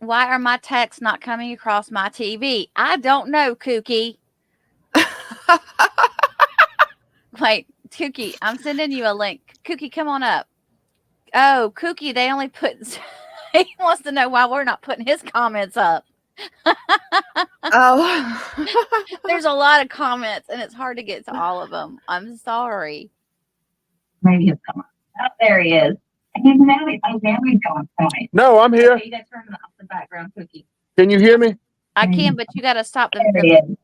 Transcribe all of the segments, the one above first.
Why are my texts not coming across my TV? I don't know, Cooky. Wait, Cooky, I'm sending you a link. Cooky, come on up. Oh, Cooky, they only put. He wants to know why we're not putting his comments up. Oh. There's a lot of comments, and it's hard to get to all of them. I'm sorry. Maybe he'll come up. Oh, there he is. And now he's going fine. No, I'm here. Okay, you gotta turn off the background, Cookie. Can you hear me? I can, but you got to stop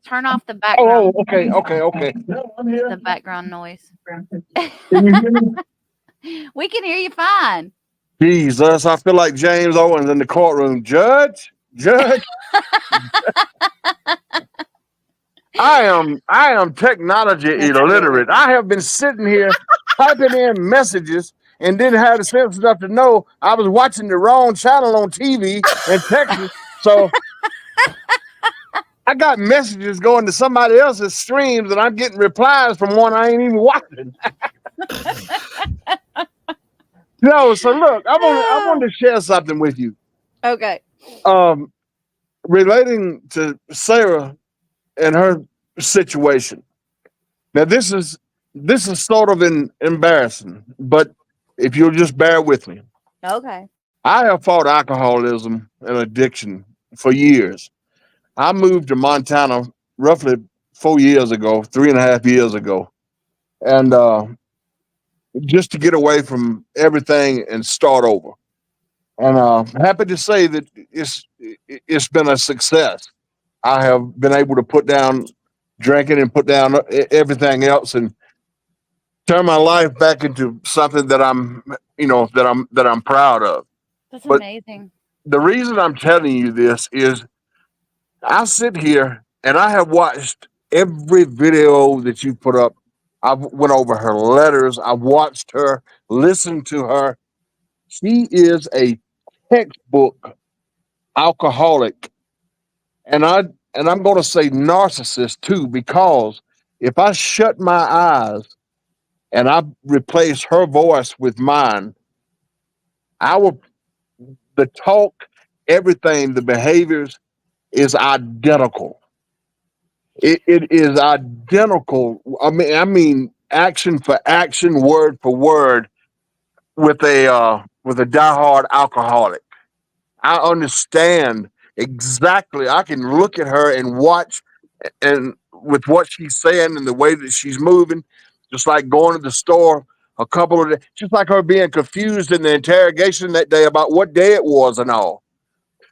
turn off the Oh, background. okay. No, I'm here. The background noise. Can you hear me? We can hear you fine. Jesus, I feel like James Owens in the courtroom. Judge. I am technology illiterate. I have been sitting here typing in messages and didn't have the sense enough to know I was watching the wrong channel on TV in Texas. So I got messages going to somebody else's streams, and I'm getting replies from one I ain't even watching. No, so look, I want to share something with you. Okay. Relating to Sarah and her situation. Now, this is sort of embarrassing, but if you'll just bear with me. Okay. I have fought alcoholism and addiction for years. I moved to Montana roughly 4 years ago, 3.5 years ago. And just to get away from everything and start over. And happy to say that it's been a success. I have been able to put down drinking and put down everything else and turn my life back into something that I'm proud of. That's But amazing. the reason I'm telling you this is I sit here and I have watched every video that you put up. I've went over her letters. I've watched her, listened to her. She is a textbook alcoholic. And I'm going to say narcissist too, because if I shut my eyes and I replace her voice with mine, the talk, everything, the behaviors is identical. It is identical. I mean, action for action, word for word, with a diehard alcoholic. I understand exactly. I can look at her and watch, and with what she's saying and the way that she's moving, just like going to the store a couple of days, just like her being confused in the interrogation that day about what day it was and all.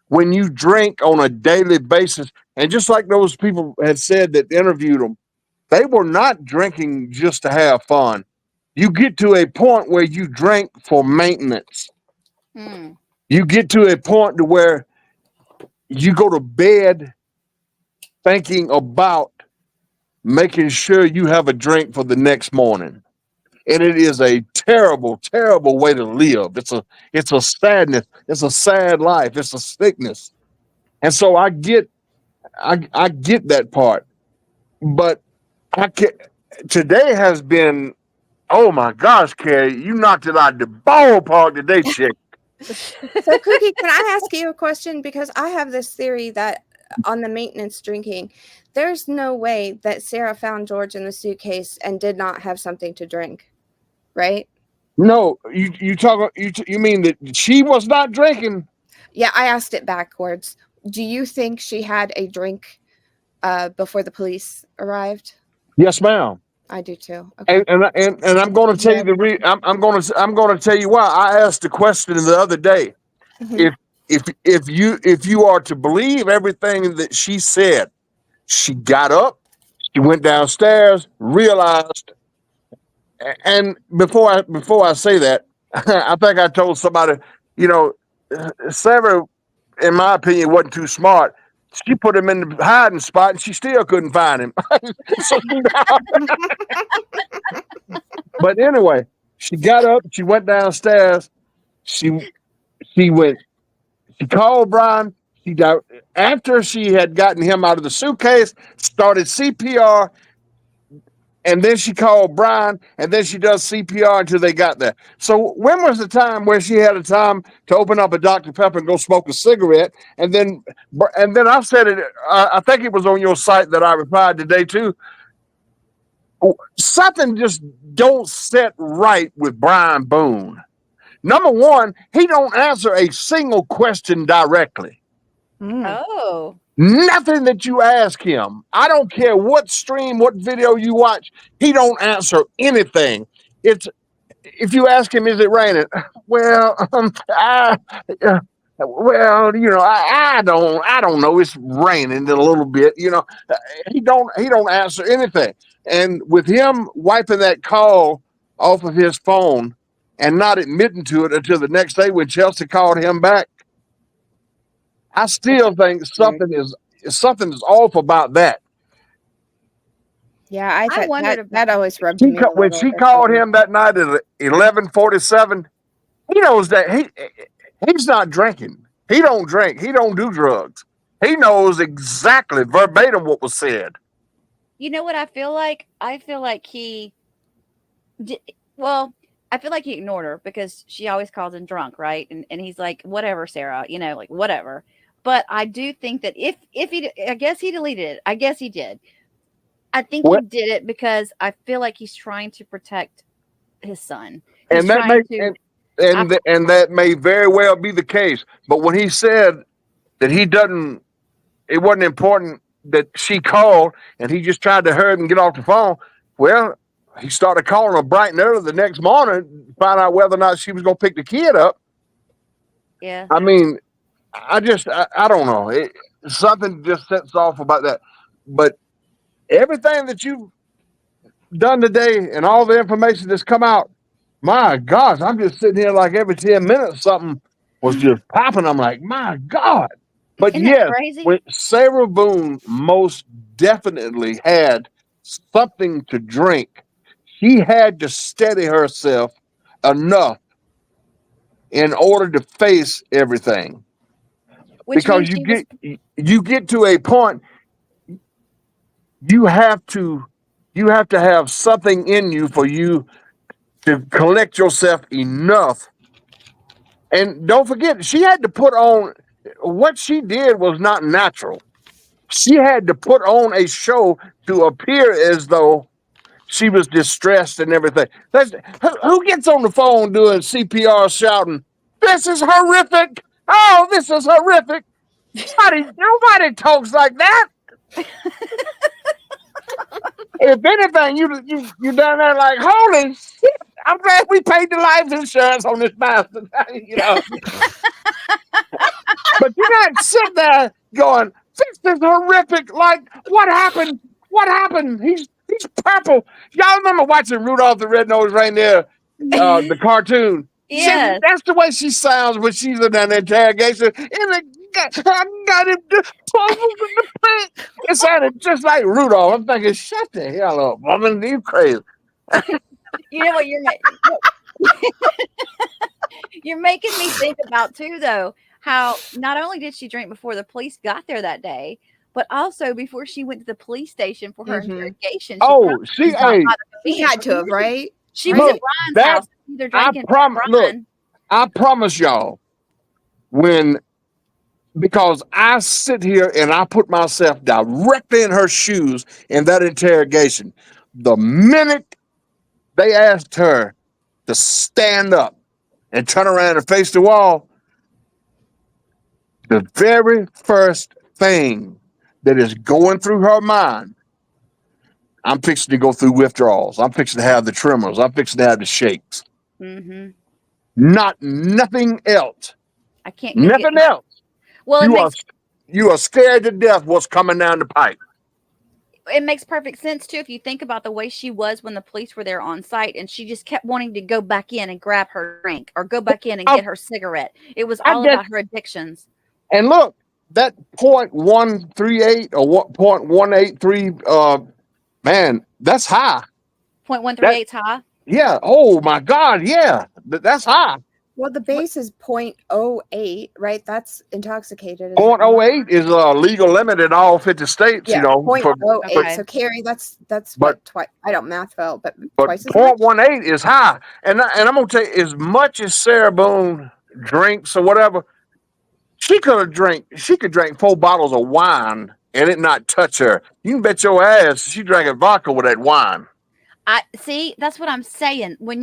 When you drink on a daily basis, and just like those people had said that interviewed them, they were not drinking just to have fun. You get to a point where you drink for maintenance. You get to a point to where you go to bed thinking about making sure you have a drink for the next morning. And it is a terrible, terrible way to live. It's a sadness. It's a sad life. It's a sickness. And so I get that part. But today has been, oh my gosh, Carrie, you knocked it out of the ballpark today, chick. So, Cookie, can I ask you a question? Because I have this theory that on the maintenance drinking, there's no way that Sarah found George in the suitcase and did not have something to drink, right? No, you mean that she was not drinking? Yeah, I asked it backwards. Do you think she had a drink before the police arrived? Yes, ma'am. I do too. Okay. And I'm going to tell you I'm going to tell you why. I asked the question the other day. Mm-hmm. If you are to believe everything that she said, she got up, she went downstairs, realized, and before I say that, I think I told somebody, Sarah, in my opinion, wasn't too smart. She put him in the hiding spot, and she still couldn't find him. But anyway, she got up, she went downstairs, she called Brian. After she had gotten him out of the suitcase, started CPR, and then she called Brian, and then she does CPR until they got there. So when was the time where she had a time to open up a Dr. Pepper and go smoke a cigarette? And then I said it. I think it was on your site that I replied today too. Something just don't set right with Brian Boone. Number one, he don't answer a single question directly. Oh. Nothing that you ask him. I don't care what stream, what video you watch. He don't answer anything. It's if you ask him, is it raining? Well, I don't know. It's raining a little bit. He don't answer anything. And with him wiping that call off of his phone and not admitting to it until the next day when Chelsea called him back, I still think something is off about that. Yeah, I thought wondered that always rubbed me. When she called him that night at 11:47, he knows that he's not drinking. He don't drink. He don't do drugs. He knows exactly verbatim what was said. You know what I feel like? I feel like he did. Well, I feel like he ignored her because she always calls him drunk, right? And he's like, whatever, Sarah, like whatever. But I do think that if he, I guess he deleted it. I guess he did. I think he did it because I feel like he's trying to protect his son. He's And that may very well be the case. But when he said that it wasn't important that she called and he just tried to hurry and get off the phone, well, he started calling her bright and early the next morning to find out whether or not she was going to pick the kid up. Yeah. I mean, I don't know. Something just sets off about that. But everything that you've done today and all the information that's come out, my gosh, I'm just sitting here like every 10 minutes something was just popping. I'm like, my God. But yes, when Sarah Boone most definitely had something to drink, she had to steady herself enough in order to face everything. Because you get to a point, you have to have something in you for you to collect yourself enough. And don't forget, she had to put on what she did was not natural. She had to put on a show to appear as though she was distressed and everything. Who gets on the phone doing CPR shouting, "This is horrific. Oh, this is horrific." Nobody talks like that. If anything, you done that like, holy shit, I'm glad we paid the life insurance on this bastard. But you're not sitting there going, "This is horrific." Like, what happened? What happened? He's purple. Y'all remember watching Rudolph the Red-Nosed Reindeer, the cartoon? Yeah, that's the way she sounds when she's in an interrogation. I got him in the plant. It sounded just like Rudolph. I'm thinking, shut the hell up, woman. You crazy. You know what you're making me think about too, though, how not only did she drink before the police got there that day, but also before she went to the police station for her interrogation. She had to have, right? She was at Brian's house, either drinking. I promise y'all, because I sit here and I put myself directly in her shoes in that interrogation. The minute they asked her to stand up and turn around and face the wall, the very first thing that is going through her mind, I'm fixing to go through withdrawals. I'm fixing to have the tremors. I'm fixing to have the shakes. Mm-hmm. Nothing else. I can't. Nothing else. Well, you are scared to death what's coming down the pipe. It makes perfect sense too if you think about the way she was when the police were there on site, and she just kept wanting to go back in and grab her drink or go back in and get her cigarette. It was all about her addictions. And look, that 0.138 or what 0.183, man, that's high. 0.138 is high. Yeah. Oh my God. Yeah, that's high. Well, the base is 0.08, right? That's intoxicated. 0.08 is a legal limit in all 50 states, Yeah, you know. 0.08. Okay. So Carrie, that's But- what twice. I don't math well, but But twice as much. 0.18 is high. And I'm going to tell you, as much as Sarah Boone drinks or whatever, she could drink 4 bottles of wine and it not touch her. You can bet your ass she drinking vodka with that wine. I see. That's what I'm saying. When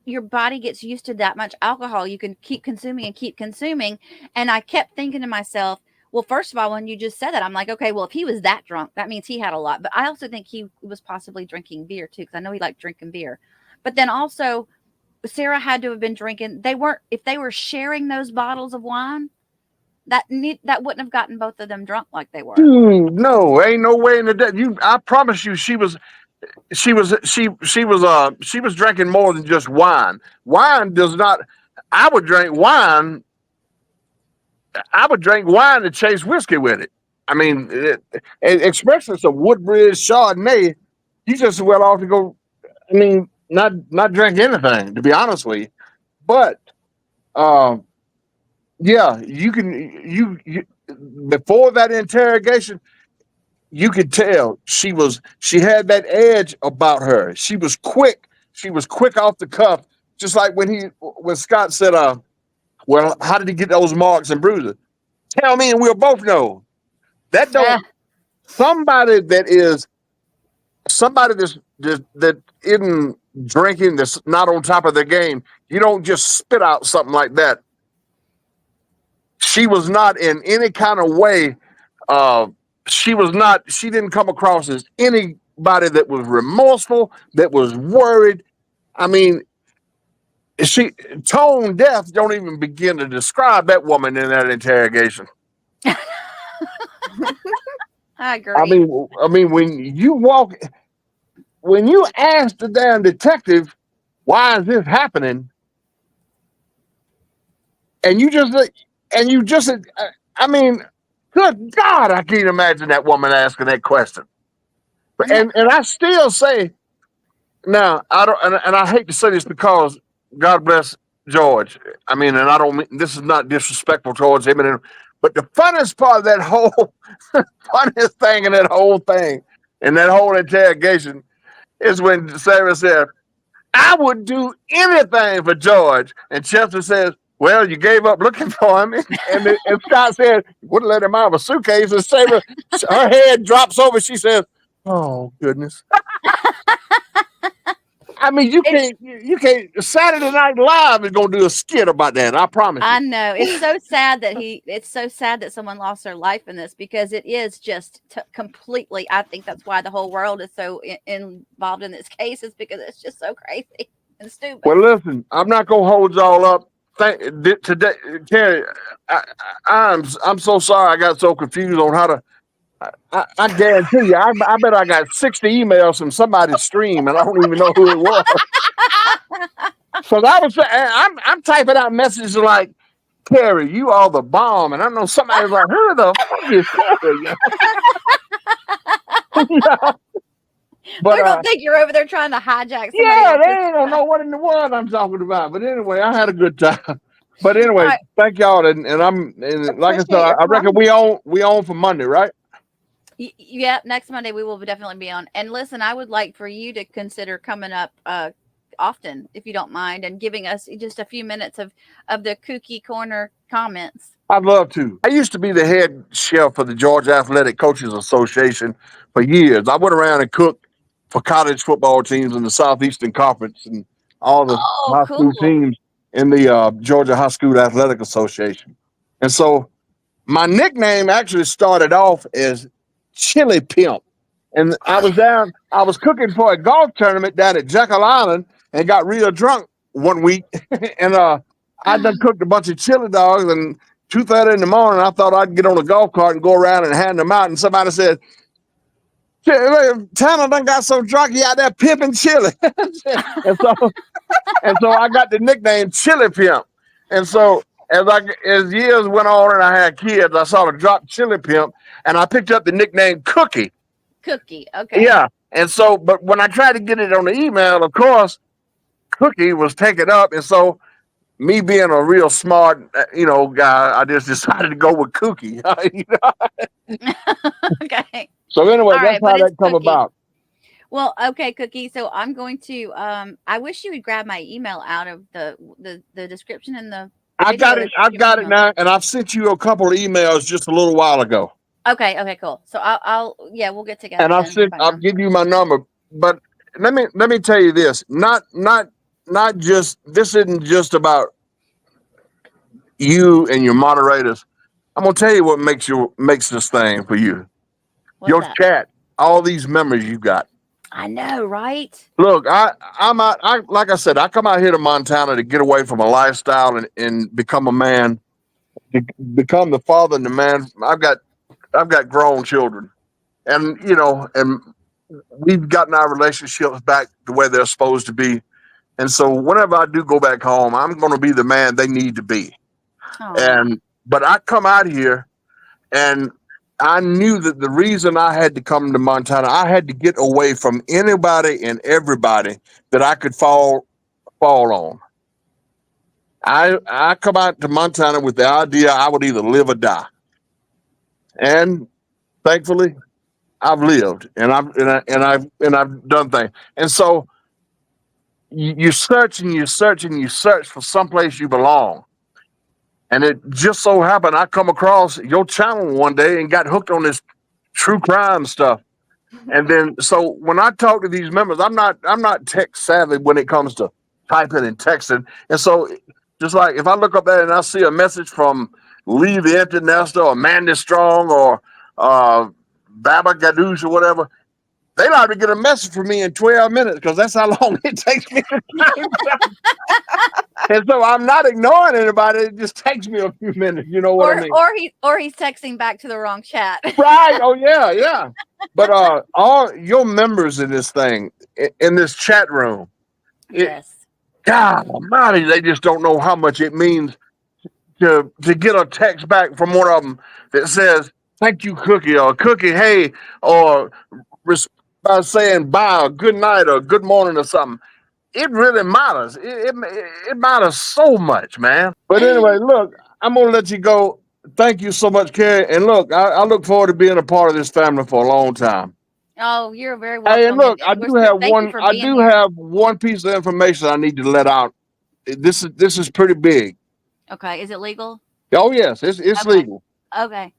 your body gets used to that much alcohol, you can keep consuming and keep consuming. And I kept thinking to myself, well, first of all, when you just said that, I'm like, okay, well, if he was that drunk, that means he had a lot. But I also think he was possibly drinking beer too, because I know he liked drinking beer. But then also, Sarah had to have been drinking. If they were sharing those bottles of wine, that wouldn't have gotten both of them drunk like they were. No, ain't no way in the day. I promise you, she was drinking more than just wine. Wine does not. I would drink wine to chase whiskey with it. I mean, especially some Woodbridge Chardonnay. You just well off to go. I mean, not drink anything, to be honest with you. But yeah, you before that interrogation, you could tell she had that edge about her. She was quick. She was quick off the cuff, just like when Scott said, well, how did he get those marks and bruises? Tell me and we'll both know. That don't somebody that isn't drinking, that's not on top of their game, you don't just spit out something like that. She was not in any kind of way. She didn't come across as anybody that was remorseful, that was worried. I mean, she tone deaf don't even begin to describe that woman in that interrogation. I agree. I mean, when you ask the damn detective, why is this happening? And you just, I mean, good God, I can't imagine that woman asking that question. But and I still say, now I don't, and I hate to say this because God bless George. I mean, and I don't mean this is not disrespectful towards him, but the funniest part of that whole funniest thing in that whole thing, in that whole interrogation, is when Sarah said, I would do anything for George. And Chester says, well, you gave up looking for him. And Scott said, wouldn't let him out of a suitcase. And Sarah, her head drops over. She says, oh, goodness. I mean, you can't. Saturday Night Live is going to do a skit about that. I promise you. I know. It's so sad that someone lost their life in this, because it is just completely, I think that's why the whole world is so involved in this case, is because it's just so crazy and stupid. Well, listen, I'm not going to hold y'all up. Today, Carrie, I'm so sorry I got so confused on how to. I guarantee you, I bet I got 60 emails from somebody's stream, and I don't even know who it was. So I'm typing out messages like, Carrie, you are the bomb, and I know somebody's like, who the fuck is Carrie? But they're gonna think you're over there trying to hijack somebody. Yeah, they don't know what in the world I'm talking about. But anyway, I had a good time. But anyway, right. Thank y'all, and like I said, I reckon we on for Monday, right? Yeah, next Monday we will definitely be on. And listen, I would like for you to consider coming up often, if you don't mind, and giving us just a few minutes of the Cooky Corner comments. I'd love to. I used to be the head chef for the Georgia Athletic Coaches Association for years. I went around and cooked for college football teams in the Southeastern Conference and all the high school teams in the Georgia High School Athletic Association. And so my nickname actually started off as Chili Pimp. And I was cooking for a golf tournament down at Jekyll Island and got real drunk one week. And I done cooked a bunch of chili dogs, and 2:30 in the morning, I thought I'd get on a golf cart and go around and hand them out. And somebody said, Tanner done got so drunk, he out there pimping chili. and so I got the nickname Chili Pimp. And so as years went on and I had kids, I sort of dropped Chili Pimp, and I picked up the nickname Cooky. Cooky, okay. Yeah. And so, but when I tried to get it on the email, of course, Cooky was taken up. And so me being a real smart, guy, I just decided to go with Cooky. Okay. So anyway, All that's right, but how it's that come Cookie. about. Well, okay, Cookie. So I'm going to I wish you would grab my email out of the description in the I video got that it. I've you gave got me it email. now, and I've sent you a couple of emails just a little while ago. Okay, okay, cool. So I'll yeah, we'll get together And then. Right I'll now. give you my number. But let me tell you this. Not just this isn't just about you and your moderators. I'm gonna tell you what makes this thing for you. What's Your that? chat, all these memories you got. I know, right? Look, I'm out. I like I said, I come out here to Montana to get away from a lifestyle and become a man, to become the father and the man. I've got grown children, and and we've gotten our relationships back the way they're supposed to be. And so whenever I do go back home, I'm going to be the man they need to be. Oh, And but I come out here, and I knew that the reason I had to come to Montana, I had to get away from anybody and everybody that I could fall on. I come out to Montana with the idea I would either live or die. And thankfully, I've lived, and I've done things. And so you search and you search and you search for someplace you belong. And it just so happened I come across your channel one day and got hooked on this true crime stuff. And then so when I talk to these members, I'm not tech savvy when it comes to typing and texting. And so just like if I look up there and I see a message from Lee the Empty Nester or Mandy Strong or Baba Gadoosh or whatever, they like to get a message from me in 12 minutes because that's how long it takes me to type. And so I'm not ignoring anybody. It just takes me a few minutes. You know what I mean? or he's texting back to the wrong chat. Right. Oh yeah, yeah. But all your members in this thing, in this chat room, Yes. God Almighty, they just don't know how much it means to get a text back from one of them that says, "Thank you, Cookie," or "Cookie, hey," or by saying bye or good night or good morning or something. It really matters. It matters so much, man. But anyway, look, I'm gonna let you go. Thank you so much, Carrie. And look, I look forward to being a part of this family for a long time. Oh, you're very Hey, and welcome, look, and we're thank you for I being do here. have one piece of information I need to let out. This is pretty big. Okay, is it legal? Oh yes, it's Okay, legal. okay.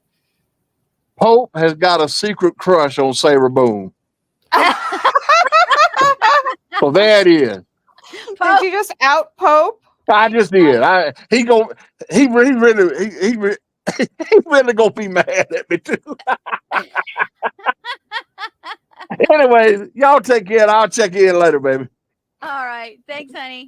Pope has got a secret crush on Sarah Boone. So there it is. Did you just out Pope? I just did. He really he really gonna be mad at me too. Anyways, y'all take care. I'll check in later, baby. All right. Thanks, honey.